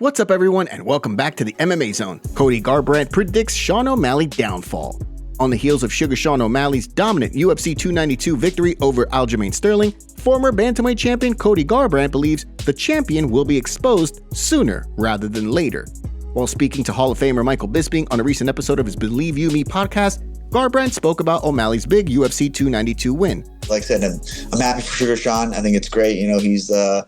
What's up everyone and welcome back to the MMA Zone. Cody Garbrandt predicts Sean O'Malley downfall. On the heels of Sugar Sean O'Malley's dominant UFC 292 victory over Aljamain Sterling, former bantamweight champion Cody Garbrandt believes the champion will be exposed sooner rather than later. While speaking to Hall of Famer Michael Bisping on a recent episode of his Believe You Me podcast, Garbrandt spoke about O'Malley's big UFC 292 win. Like I said, I'm happy for Sugar Sean. I think it's great. You know, he's a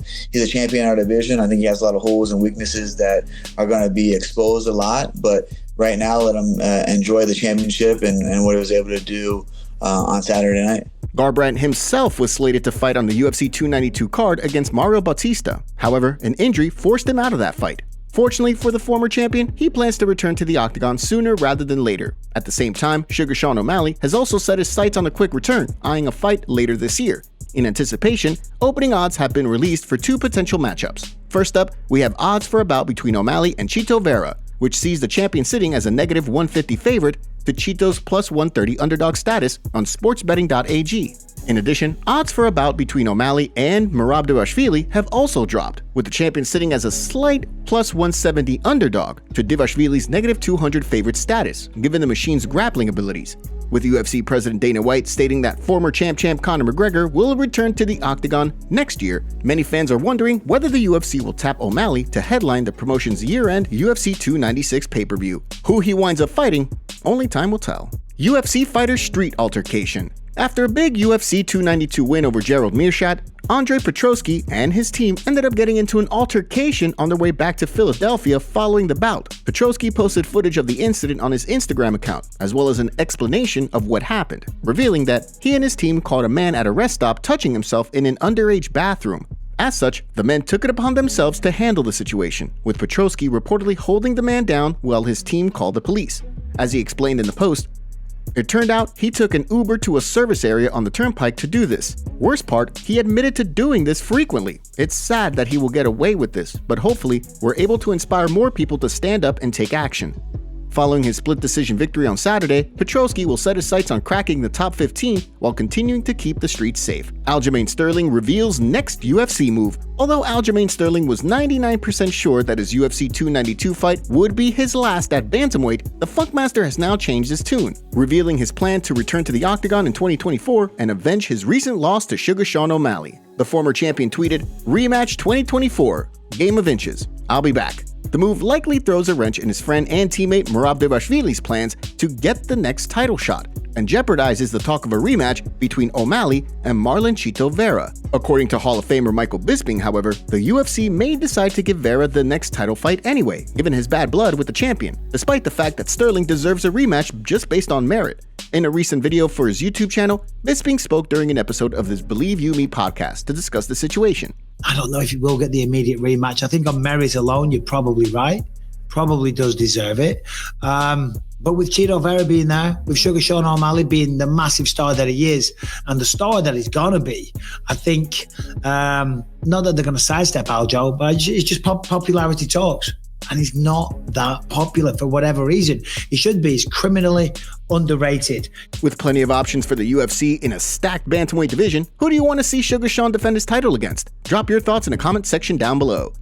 champion in our division. I think he has a lot of holes and weaknesses that are going to be exposed a lot. But right now, let him enjoy the championship and what he was able to do on Saturday night. Garbrandt himself was slated to fight on the UFC 292 card against Mario Bautista. However, an injury forced him out of that fight. Fortunately for the former champion, he plans to return to the octagon sooner rather than later. At the same time, Sugar Sean O'Malley has also set his sights on a quick return, eyeing a fight later this year. In anticipation, opening odds have been released for two potential matchups. First up, we have odds for a bout between O'Malley and Chito Vera, which sees the champion sitting as a negative 150 favorite to Chito's plus 130 underdog status on sportsbetting.ag. In addition, odds for a bout between O'Malley and Merab Dvalishvili have also dropped, with the champion sitting as a slight plus 170 underdog to Dvalishvili's negative 200 favorite status, given the machine's grappling abilities. With UFC President Dana White stating that former champ Conor McGregor will return to the octagon next year, many fans are wondering whether the UFC will tap O'Malley to headline the promotion's year-end UFC 296 pay-per-view. Who he winds up fighting, only time will tell. UFC fighter street altercation. After a big UFC 292 win over Gerald Meerschaert, Andre Petroski and his team ended up getting into an altercation on their way back to Philadelphia following the bout. Petroski posted footage of the incident on his Instagram account, as well as an explanation of what happened, revealing that he and his team caught a man at a rest stop touching himself in an underage bathroom. As such, the men took it upon themselves to handle the situation, with Petroski reportedly holding the man down while his team called the police. As he explained in the post, it turned out he took an Uber to a service area on the turnpike to do this. Worst part, he admitted to doing this frequently. It's sad that he will get away with this, but hopefully we're able to inspire more people to stand up and take action. Following his split decision victory on Saturday, Petroski will set his sights on cracking the top 15 while continuing to keep the streets safe. Aljamain Sterling reveals next UFC move. Although Aljamain Sterling was 99% sure that his UFC 292 fight would be his last at bantamweight, the Funkmaster has now changed his tune, revealing his plan to return to the octagon in 2024 and avenge his recent loss to Sugar Sean O'Malley. The former champion tweeted, "Rematch 2024, game of inches. I'll be back." The move likely throws a wrench in his friend and teammate Merab Dvalishvili's plans to get the next title shot, and jeopardizes the talk of a rematch between O'Malley and Marlon Chito Vera. According to Hall of Famer Michael Bisping, however, the UFC may decide to give Vera the next title fight anyway, given his bad blood with the champion, despite the fact that Sterling deserves a rematch just based on merit. In a recent video for his YouTube channel, Bisping spoke during an episode of his Believe You Me podcast to discuss the situation. I don't know if he will get the immediate rematch. I think on merit alone, you're probably right. Probably does deserve it. But with Chito Vera being there, with Sugar Sean O'Malley being the massive star that he is, and the star that he's going to be, I think, not that they're going to sidestep Aljo, but it's just popularity talks. And he's not that popular for whatever reason. He should be. He's criminally underrated. With plenty of options for the UFC in a stacked bantamweight division, who do you want to see Sugar Sean defend his title against? Drop your thoughts in the comment section down below.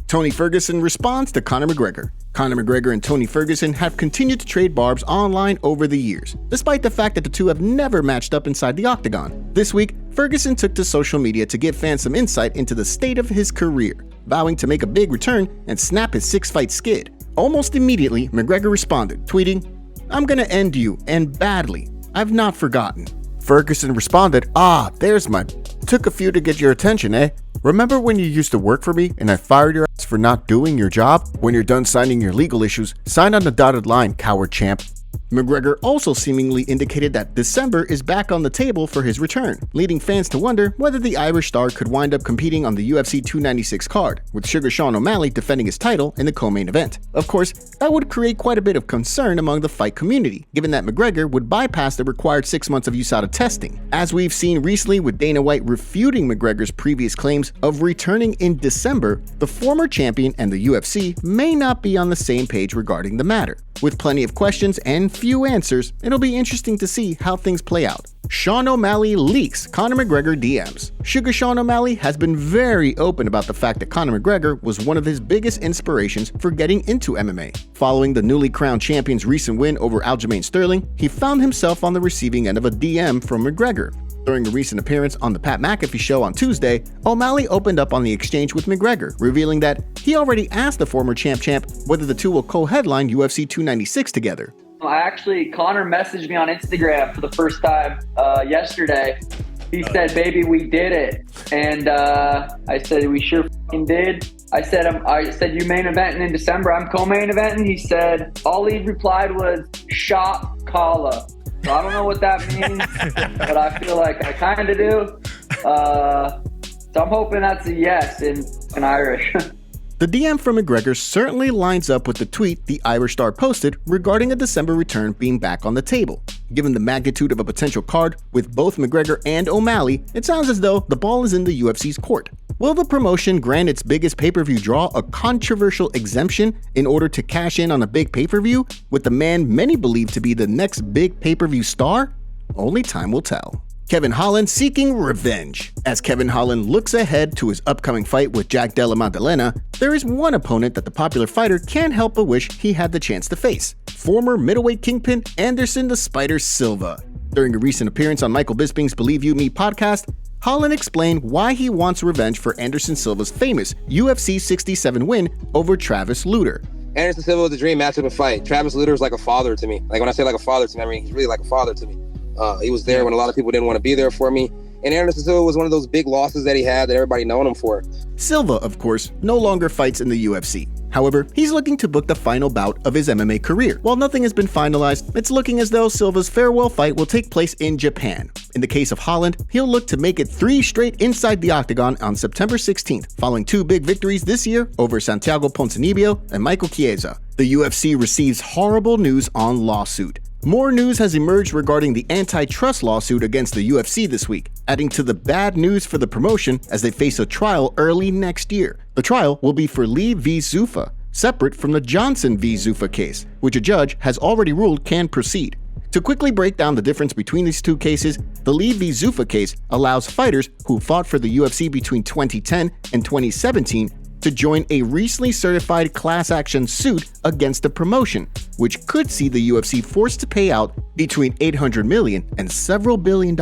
Tony Ferguson responds to Conor McGregor. Conor McGregor and Tony Ferguson have continued to trade barbs online over the years, despite the fact that the two have never matched up inside the octagon. This week, Ferguson took to social media to give fans some insight into the state of his career, vowing to make a big return and snap his 6-fight skid. Almost immediately, McGregor responded, tweeting, "I'm gonna end you, and badly. I've not forgotten." Ferguson responded, "There's my... Took a few to get your attention, eh? Remember when you used to work for me and I fired your ass for not doing your job? When you're done signing your legal issues, sign on the dotted line, coward champ." McGregor also seemingly indicated that December is back on the table for his return, leading fans to wonder whether the Irish star could wind up competing on the UFC 296 card, with Sugar Sean O'Malley defending his title in the co-main event. Of course, that would create quite a bit of concern among the fight community, given that McGregor would bypass the required 6 months of USADA testing, as we've seen recently with Dana White refuting McGregor's previous claims of returning in December. The former champion and the UFC may not be on the same page regarding the matter. With plenty of questions and and few answers, it'll be interesting to see how things play out. Sean O'Malley leaks Conor McGregor DMs. Sugar Sean O'Malley has been very open about the fact that Conor McGregor was one of his biggest inspirations for getting into MMA. Following the newly crowned champion's recent win over Aljamain Sterling, he found himself on the receiving end of a DM from McGregor. During a recent appearance on the Pat McAfee show on Tuesday, O'Malley opened up on the exchange with McGregor, revealing that he already asked the former champ whether the two will co-headline UFC 296 together. Conor messaged me on Instagram for the first time yesterday. He said, "Baby, we did it." And I said, "We sure fucking did." I said, "You main eventing in December. I'm co-main eventing." He said, all he replied was, "Shot Kala." So I don't know what that means, but I feel like I kind of do. So I'm hoping that's a yes in Irish. The DM from McGregor certainly lines up with the tweet the Irish star posted regarding a December return being back on the table. Given the magnitude of a potential card with both McGregor and O'Malley, it sounds as though the ball is in the UFC's court. Will the promotion grant its biggest pay-per-view draw a controversial exemption in order to cash in on a big pay-per-view with the man many believe to be the next big pay-per-view star? Only time will tell. Kevin Holland seeking revenge. As Kevin Holland looks ahead to his upcoming fight with Jack Della Maddalena, there is one opponent that the popular fighter can't help but wish he had the chance to face: former middleweight kingpin Anderson the Spider Silva. During a recent appearance on Michael Bisping's Believe You Me podcast, Holland explained why he wants revenge for Anderson Silva's famous UFC 67 win over Travis Lutter. Anderson Silva was a dream matchup and fight. Travis Lutter is like a father to me. Like when I say like a father to me, I mean he's really like a father to me. He was there when a lot of people didn't want to be there for me. And Anderson Silva was one of those big losses that he had that everybody known him for. Silva, of course, no longer fights in the UFC. However, he's looking to book the final bout of his MMA career. While nothing has been finalized, it's looking as though Silva's farewell fight will take place in Japan. In the case of Holland, he'll look to make it 3 straight inside the octagon on September 16th, following 2 big victories this year over Santiago Ponzinibbio and Michael Chiesa. The UFC receives horrible news on lawsuit. More news has emerged regarding the antitrust lawsuit against the UFC this week, adding to the bad news for the promotion as they face a trial early next year. The trial will be for Lee v. Zuffa, separate from the Johnson v. Zuffa case, which a judge has already ruled can proceed. To quickly break down the difference between these two cases, the Lee v. Zuffa case allows fighters who fought for the UFC between 2010 and 2017 to join a recently certified class action suit against the promotion, which could see the UFC forced to pay out between $800 million and several $billion.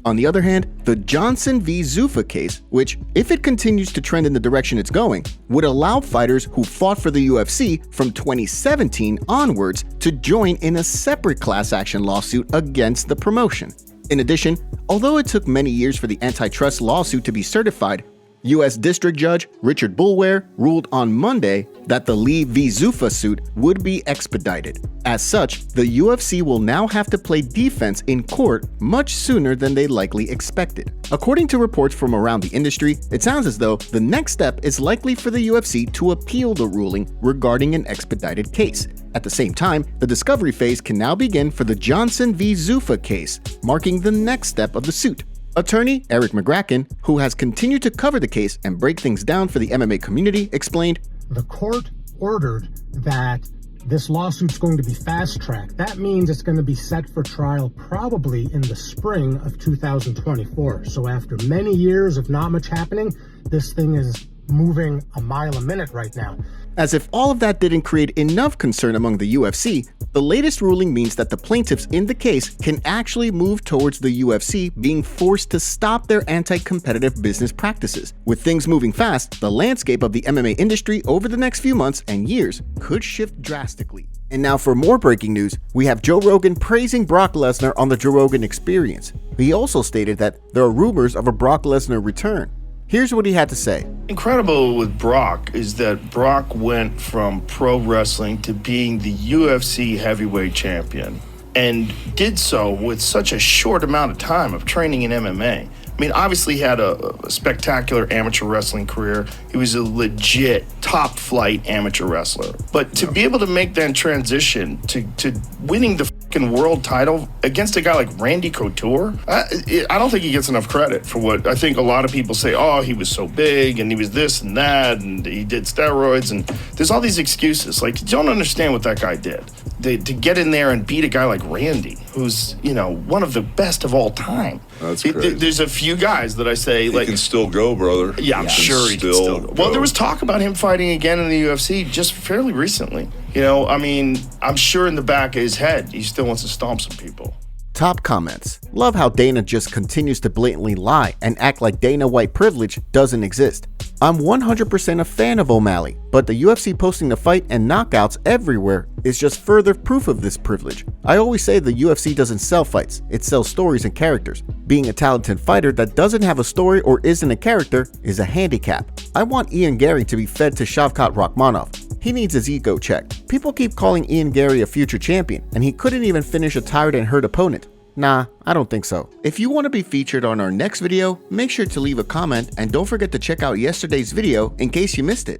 On the other hand, the Johnson v. Zuffa case, which, if it continues to trend in the direction it's going, would allow fighters who fought for the UFC from 2017 onwards to join in a separate class action lawsuit against the promotion. In addition, although it took many years for the antitrust lawsuit to be certified, U.S. District Judge Richard Boulware ruled on Monday that the Lee v. Zuffa suit would be expedited. As such, the UFC will now have to play defense in court much sooner than they likely expected. According to reports from around the industry, it sounds as though the next step is likely for the UFC to appeal the ruling regarding an expedited case. At the same time, the discovery phase can now begin for the Johnson v. Zuffa case, marking the next step of the suit. Attorney Eric McGracken, who has continued to cover the case and break things down for the MMA community, explained, "The court ordered that this lawsuit's going to be fast-tracked. That means it's going to be set for trial probably in the spring of 2024. So after many years of not much happening, this thing is moving a mile a minute right now." As if all of that didn't create enough concern among the UFC, the latest ruling means that the plaintiffs in the case can actually move towards the UFC being forced to stop their anti-competitive business practices. With things moving fast, the landscape of the MMA industry over the next few months and years could shift drastically. And now for more breaking news, we have Joe Rogan praising Brock Lesnar on the Joe Rogan Experience. He also stated that there are rumors of a Brock Lesnar return. Here's what he had to say. Incredible with Brock is that Brock went from pro wrestling to being the UFC heavyweight champion and did so with such a short amount of time of training in MMA. I mean, obviously he had a spectacular amateur wrestling career. He was a legit top flight amateur wrestler. But to be able to make that transition to winning the fucking world title against a guy like Randy Couture, I don't think he gets enough credit for what I think a lot of people say. Oh, he was so big and he was this and that and he did steroids and there's all these excuses. Like, you don't understand what that guy did. to get in there and beat a guy like Randy, who's, you know, one of the best of all time. That's crazy. There's a few guys that I say, He can still go, brother. Yeah, I'm sure he can still go. Well, there was talk about him fighting again in the UFC just fairly recently. You know, I mean, I'm sure in the back of his head, he still wants to stomp some people. Top comments. Love how Dana just continues to blatantly lie and act like Dana White privilege doesn't exist. I'm 100% a fan of O'Malley, but the UFC posting the fight and knockouts everywhere is just further proof of this privilege. I always say the UFC doesn't sell fights, it sells stories and characters. Being a talented fighter that doesn't have a story or isn't a character is a handicap. I want Ian Gary to be fed to Shavkat Rakhmonov. He needs his ego checked. People keep calling Ian Gary a future champion, and he couldn't even finish a tired and hurt opponent. Nah, I don't think so. If you want to be featured on our next video, make sure to leave a comment and don't forget to check out yesterday's video in case you missed it.